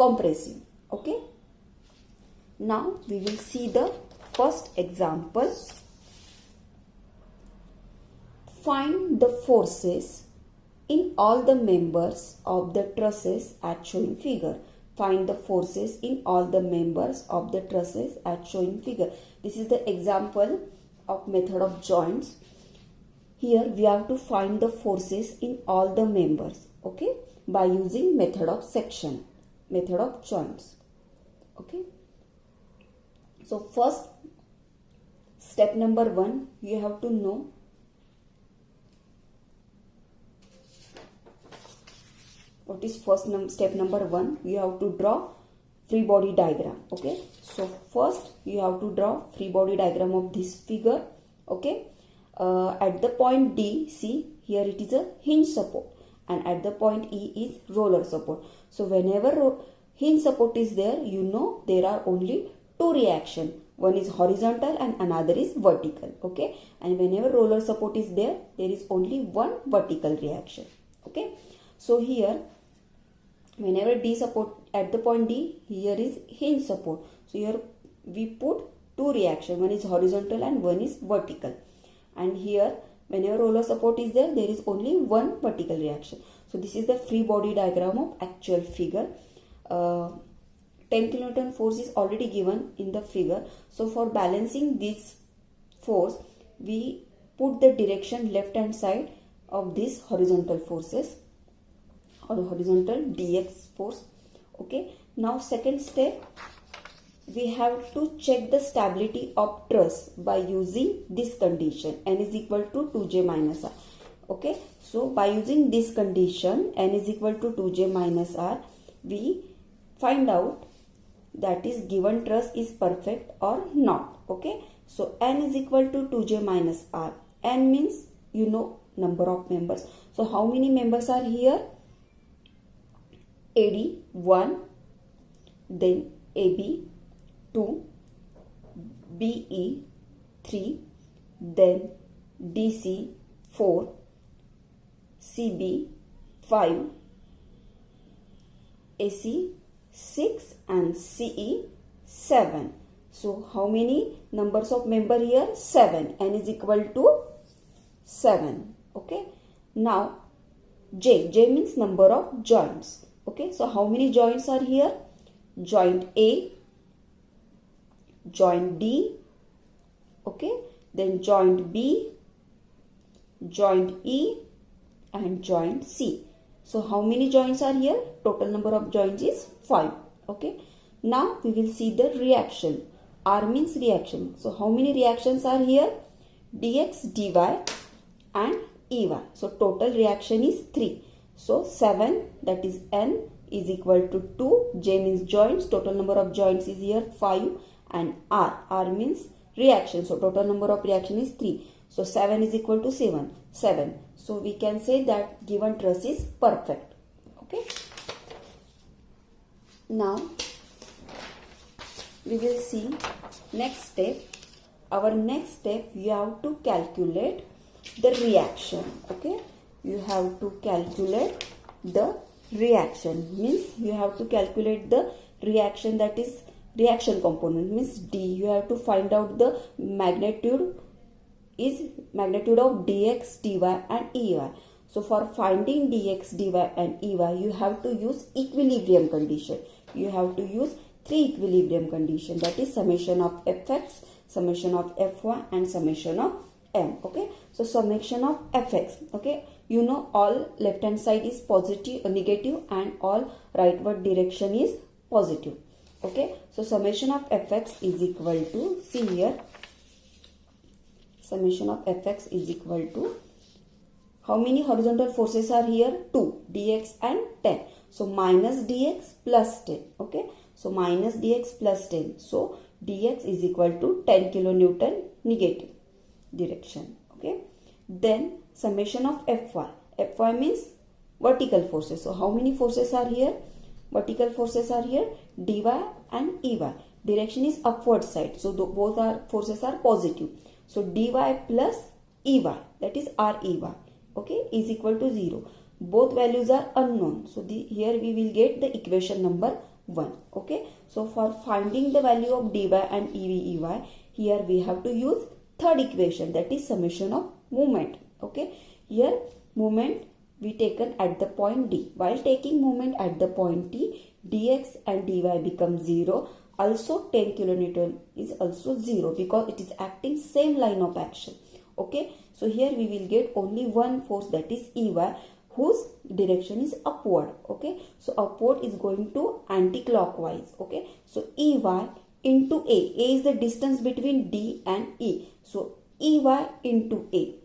compressive. Okay. Now we will see the first example. Find the forces in all the members of the trusses as shown in figure. Find the forces in all the members of the trusses as shown in figure. This is the example of method of joints. Here we have to find the forces in all the members, okay, by using method of section, method of joints. Okay. So first, step number 1, you have to know what is step number 1. You have to draw free body diagram. Okay. So first you have to draw free body diagram of this figure. Okay. At the point D, see here it is a hinge support, and at the point E is roller support. So whenever hinge support is there, you know there are only two reactions. One is horizontal and another is vertical. Okay. And whenever roller support is there, there is only one vertical reaction. Okay. So here, whenever D support at the point D, here is hinge support. So here we put two reactions. One is horizontal and one is vertical. And here, whenever roller support is there, there is only one vertical reaction. So this is the free body diagram of actual figure. 10 kilonewton force is already given in the figure. So for balancing this force, we put the direction left hand side of these horizontal forces, or horizontal dx force. Okay. Now second step, we have to check the stability of truss by using this condition, n is equal to 2j minus r. Okay. So by using this condition, n is equal to 2j minus r, we find out that is given truss is perfect or not. Okay. So n is equal to 2j minus r. N means, you know, number of members. So how many members are here? AD 1, then AB 2, BE 3, then DC 4, CB 5, AC 6 and CE 7. So how many numbers of member here? 7. N is equal to 7. Okay. Now J means number of joints. Okay. So how many joints are here? Joint A, joint D, okay, then joint B, joint E and joint C. So how many joints are here? Total number of joints is 5. Okay. Now we will see the reaction. R means reaction. So how many reactions are here? dx, dy and ey. So total reaction is 3. So 7, that is n, is equal to 2. J means joints. Total number of joints is here 5. And R means reaction. So total number of reaction is 3. So 7 is equal to 7. So we can say that given truss is perfect. Okay. Now we will see next step. Our next step, you have to calculate the reaction. Okay. You have to calculate the reaction. Means you have to calculate the reaction, that is reaction component, means D. You have to find out the magnitude of dx, dy and ey. So for finding dx, dy and ey, you have to use equilibrium condition. You have to use 3 equilibrium condition, that is summation of fx, summation of fy and summation of m. Okay. So summation of fx. Okay. You know all left hand side is positive or negative and all rightward direction is positive. Okay. So summation of fx is equal to, see here, summation of fx is equal to, how many horizontal forces are here? 2, dx and 10. So minus dx plus 10. Okay. So minus dx plus 10. So dx is equal to 10 kilonewton negative direction. Okay. Then summation of fy. Fy means vertical forces. So how many forces are here? Vertical forces are here dy and ey. Direction is upward side. So both forces are positive. So dy plus ey, that is rey, okay, is equal to 0. Both values are unknown. So here we will get the equation number 1. Okay, so for finding the value of dy and Ey, here we have to use third equation, that is summation of moment. Okay, here moment we taken at the point D. While taking moment at the point T, dx and dy become 0. Also 10 kilonewton is also 0 because it is acting same line of action. Okay, so here we will get only one force, that is Ey, whose direction is upward. Okay, so upward is going to anti-clockwise. Okay, so Ey into A is the distance between D and E. So Ey into A,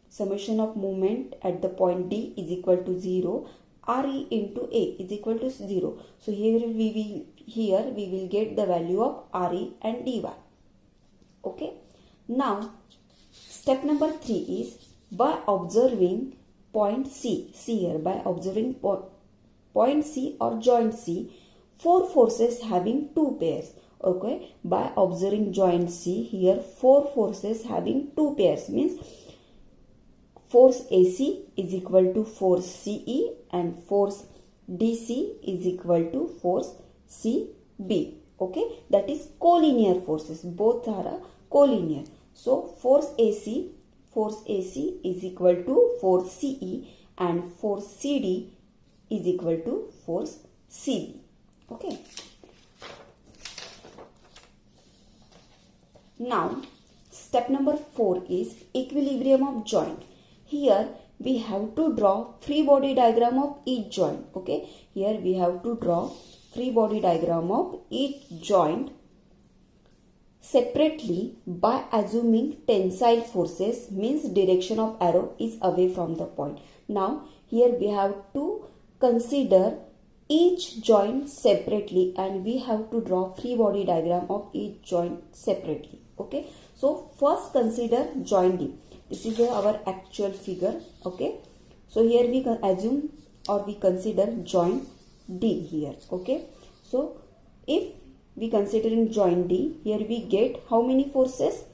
summation of moment at the point D is equal to 0. Re into A is equal to 0. So here we will get the value of Re and dy. Okay, now step number 3 is by observing point C. See here, by observing point C or joint C, 4 forces having 2 pairs. Okay, by observing joint C, here 4 forces having 2 pairs means force AC is equal to force CE and force DC is equal to force CB. Okay, that is collinear forces. Both are collinear. So force AC is equal to force CE and force CD is equal to force CB. Okay. Now step number 4 is equilibrium of joint. Here we have to draw free body diagram of each joint. Okay, here we have to draw free body diagram of each joint separately by assuming tensile forces, means direction of arrow is away from the point. Now here we have to consider each joint separately and we have to draw free body diagram of each joint separately. Okay, so first consider joint D. This is our actual figure. Okay, so here we can assume or we consider joint D here. Okay, so if we consider in joint D, here we get how many forces?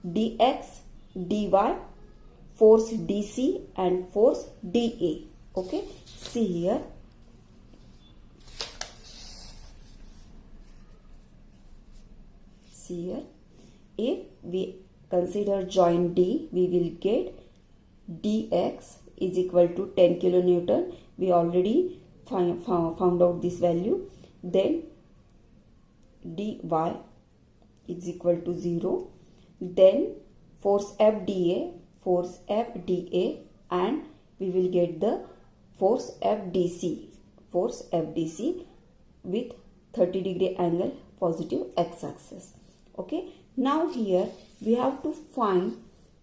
dx, dy, force dc and force dA. Okay, see here. See here, if we consider joint D, we will get dx is equal to 10 kilonewton. We already found out this value. Then dy is equal to 0. Then force FDA, and we will get the force FDC with 30 degree angle positive x-axis. Okay, now here we have to find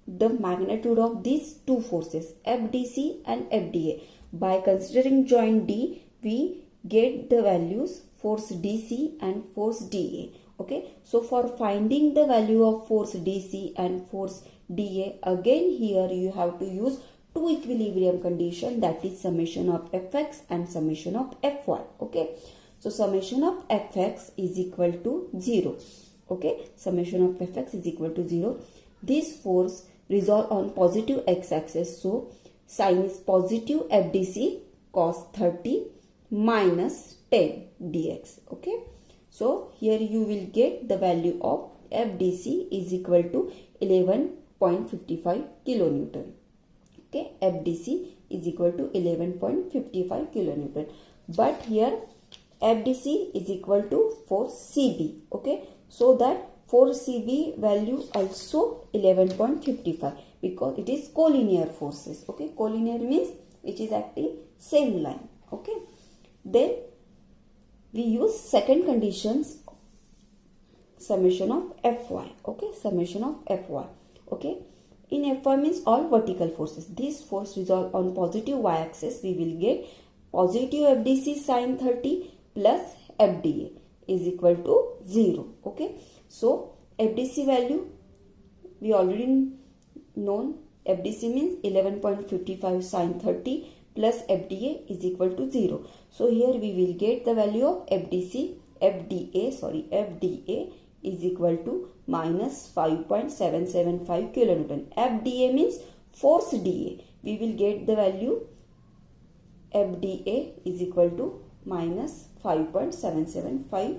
the magnitude of these two forces, FDC and FDA. By considering joint D, we get the values force DC and force DA. Okay, so for finding the value of force DC and force DA, again here you have to use two equilibrium condition, that is summation of Fx and summation of Fy. Okay, so summation of Fx is equal to 0. Okay, summation of Fx is equal to 0. This force resolve on positive x-axis, so sign is positive FDC cos 30 minus 10 dx. Okay, so here you will get the value of FDC is equal to 11.55 kilonewton. Okay, FDC is equal to 11.55 kilonewton. But here FDC is equal to force CB. Okay, so that force CB value also 11.55 because it is collinear forces. Okay, collinear means it is acting same line. Okay, then we use second conditions, summation of Fy. Okay, summation of Fy. Okay, in Fy means all vertical forces. This force resolve on positive y-axis. We will get positive FDC sin 30 plus FDA is equal to 0. Okay, so FDC value we already known. FDC means 11.55 sin 30 plus FDA is equal to 0. So here we will get the value of FDA is equal to minus 5.775 kilonewton. FDA means force DA. We will get the value FDA is equal to minus 5.775